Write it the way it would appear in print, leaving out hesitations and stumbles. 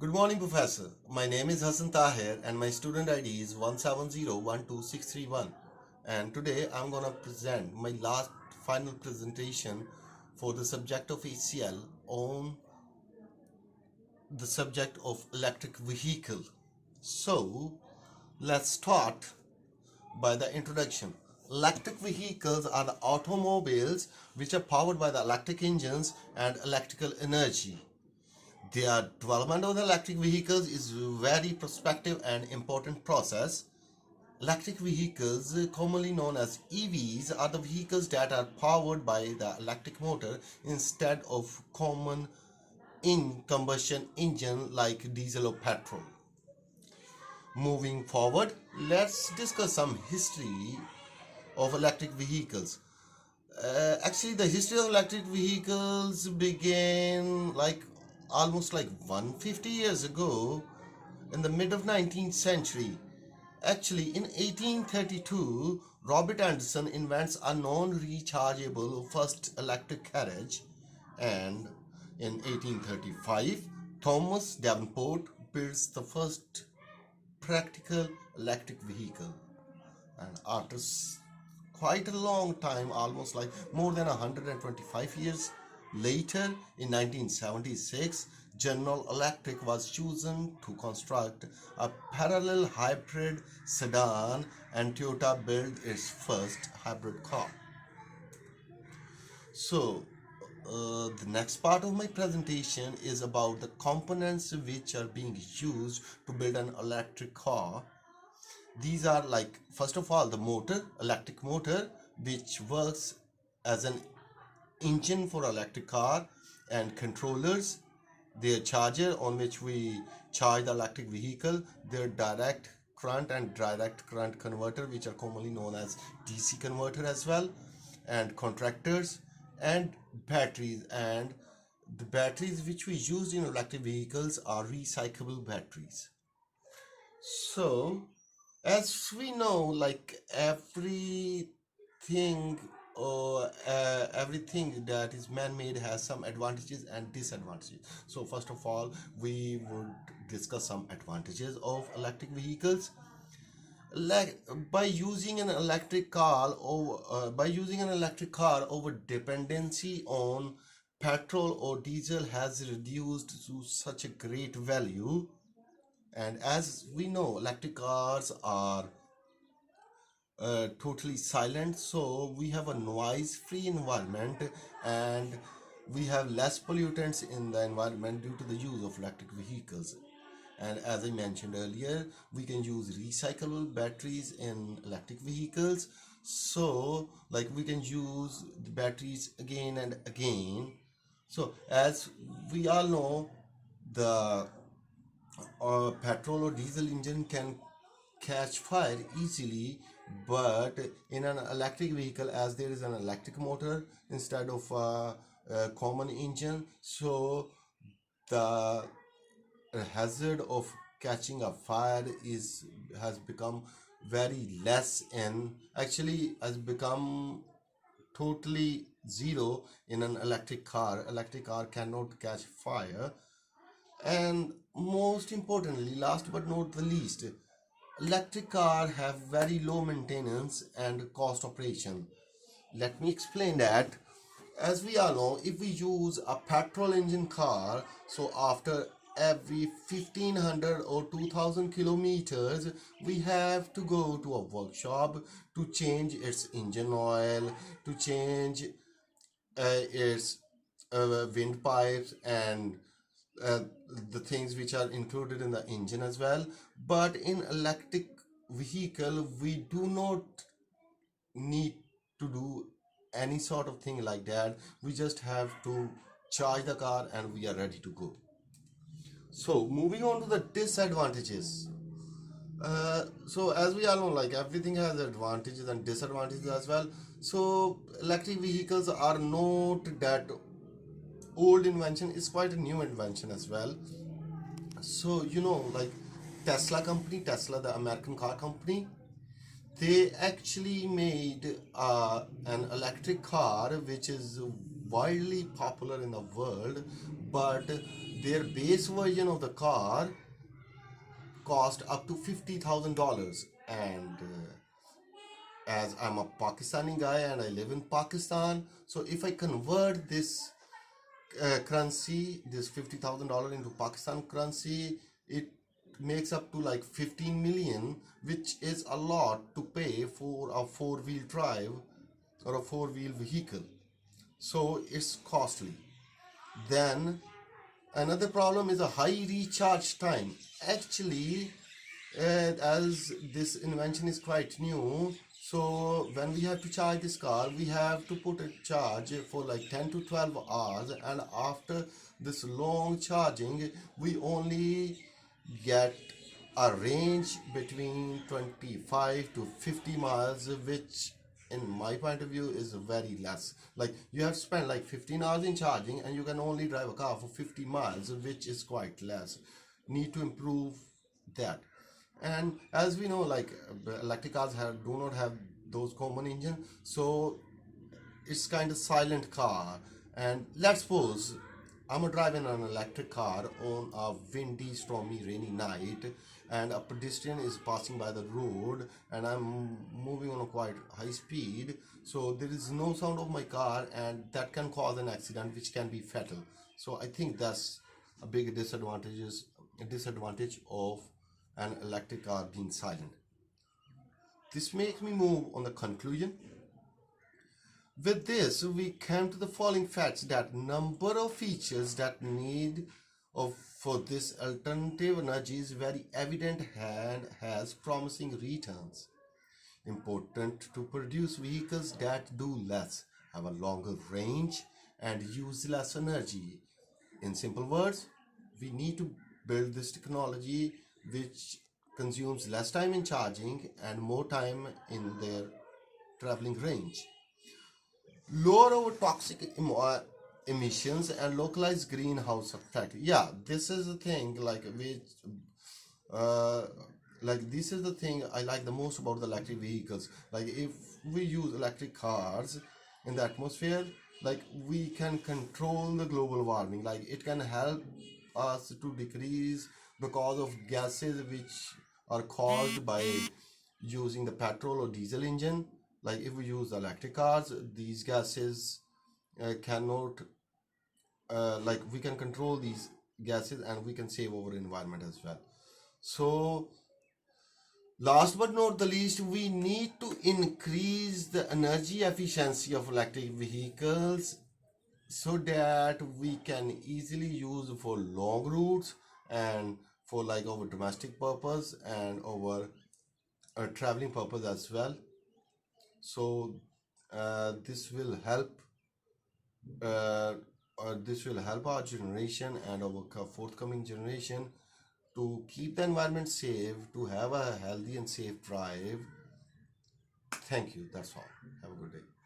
Good morning, Professor. My name is Hassan Tahir and my student ID is 170122631. And today I'm going to present my last final presentation for the subject of HCL on the subject of electric vehicle. So let's start by the introduction. Electric vehicles are the automobiles which are powered by the electric engines and electrical energy. The development of the electric vehicles is very prospective and important process. Electric vehicles, commonly known as EVs, are the vehicles that are powered by the electric motor instead of common in combustion engine like diesel or petrol. Moving forward, let's discuss some history of electric vehicles. Actually, the history of electric vehicles began almost 150 years ago in the mid of 19th century. Actually, in 1832, Robert Anderson invents a non-rechargeable first electric carriage, and in 1835, Thomas Davenport builds the first practical electric vehicle. And after quite a long time, almost like more than 125 years later, in 1976, General Electric was chosen to construct a parallel hybrid sedan, and Toyota built its first hybrid car. So, the next part of my presentation is about the components which are being used to build an electric car. These are first of all, the motor, electric motor, which works as an engine for electric car, and controllers, their charger on which we charge the electric vehicle, their direct current and direct current converter, which are commonly known as DC converter as well, and contractors, and batteries. And the batteries which we use in electric vehicles are recyclable batteries. So as we know, everything that is man-made has some advantages and disadvantages. So first of all, we would discuss some advantages of electric vehicles. Like by using an electric car over dependency on petrol or diesel has reduced to such a great value. And as we know, electric cars are totally silent, so we have a noise free environment, and we have less pollutants in the environment due to the use of electric vehicles. And as I mentioned earlier, we can use recyclable batteries in electric vehicles, so we can use the batteries again and again. So as we all know, the petrol or diesel engine can catch fire easily, but in an electric vehicle, as there is an electric motor instead of a common engine, so the hazard of catching a fire has become very less, and actually has become totally zero in an electric car. Electric car cannot catch fire. And most importantly, last but not the least, electric car have very low maintenance and cost operation. Let me explain that. As we all know, if we use a petrol engine car, so after every 1500 or 2000 kilometers, we have to go to a workshop to change its engine oil, to change its windpipes, and uh, the things which are included in the engine as well. But in electric vehicle, we do not need to do any sort of thing like that. We just have to charge the car and we are ready to go. So moving on to the disadvantages. So as we all know, everything has advantages and disadvantages as well. So electric vehicles are not that old invention, is quite a new invention as well. So Tesla, the American car company, they actually made an electric car which is widely popular in the world, but their base version of the car cost up to $50,000. And as I'm a Pakistani guy and I live in Pakistan, so if I convert this currency, this $50,000 into Pakistan currency, it makes up to like 15 million, which is a lot to pay for a four-wheel drive or a four-wheel vehicle. So it's costly. Then another problem is a high recharge time. Actually, as this invention is quite new, so when we have to charge this car, we have to put a charge for like 10 to 12 hours, and after this long charging, we only get a range between 25 to 50 miles, which in my point of view is very less. Like you have spent like 15 hours in charging and you can only drive a car for 50 miles, which is quite less. Need to improve that. And as we know, like electric cars do not have those common engine, so it's kind of silent car. And let's suppose I'm driving an electric car on a windy, stormy, rainy night, and a pedestrian is passing by the road, and I'm moving on a quite high speed. So there is no sound of my car, and that can cause an accident, which can be fatal. So I think that's a big disadvantage of an electric car being silent. This makes me move on the conclusion. With this, we came to the following facts that number of features that need of for this alternative energy is very evident and has promising returns. Important to produce vehicles that do less, have a longer range, and use less energy. In simple words, we need to build this technology which consumes less time in charging and more time in their traveling range. Lower our toxic emissions and localize greenhouse effect. Yeah, this is the thing like which uh, like this is the thing I like the most about the electric vehicles. Like if we use electric cars in the atmosphere, like we can control the global warming. Like it can help us to decrease because of gases which are caused by using the petrol or diesel engine. Like if we use electric cars, these gases cannot like we can control these gases and we can save our environment as well. So last but not the least, we need to increase the energy efficiency of electric vehicles so that we can easily use for long routes and for like our domestic purpose and our traveling purpose as well. So this will help uh, this will help our generation and our forthcoming generation to keep the environment safe, to have a healthy and safe drive. Thank you. That's all. Have a good day.